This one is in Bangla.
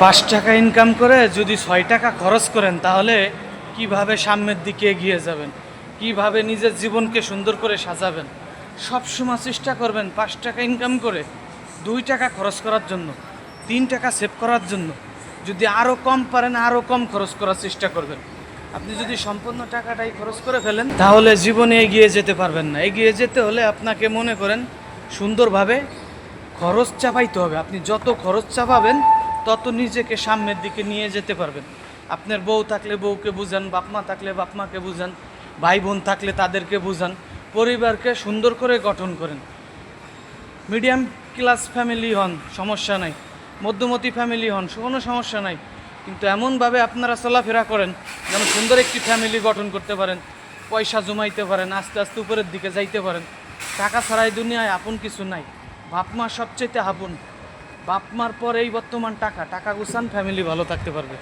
5 টাকা ইনকাম করে যদি 6 টাকা খরচ করেন তাহলে কিভাবে সামনের দিকে এগিয়ে যাবেন, কিভাবে নিজের জীবনকে সুন্দর করে সাজাবেন। সবসময় চেষ্টা করবেন 5 টাকা ইনকাম করে 2 টাকা খরচ করার জন্য, 3 টাকা সেভ করার জন্য। যদি আরও কম পারেন আরও কম খরচ করার চেষ্টা করবেন। আপনি যদি সম্পূর্ণ টাকাটাই খরচ করে ফেলেন তাহলে জীবনে এগিয়ে যেতে পারবেন না। এগিয়ে যেতে হলে আপনাকে মনে করেন সুন্দরভাবে খরচ চাপাইতে হবে। আপনি যত খরচ চাপাবেন তত নিজেকে সামনের দিকে নিয়ে যেতে পারবেন। আপনার বউ থাকলে বউকে বুঝান, বাপ মা থাকলে বাপ মাকে বুঝান, ভাই বোন থাকলে তাদেরকে বুঝান, পরিবারকে সুন্দর করে গঠন করেন। মিডিয়াম ক্লাস ফ্যামিলি হন, সমস্যা নাই। মধ্যমতি ফ্যামিলি হন, কোনো সমস্যা নাই। কিন্তু এমনভাবে আপনারা চলাফেরা করেন যেন সুন্দর একটি ফ্যামিলি গঠন করতে পারেন, পয়সা জমাইতে পারেন, আস্তে আস্তে উপরের দিকে যাইতে পারেন। টাকা ছাড়াই দুনিয়ায় আপন কিছু নাই। বাপ মা সবচেয়ে আপন। বাপ মার পর এই বর্তমান টাকা। টাকা গুছান, ফ্যামিলি ভালো থাকতে পারবে।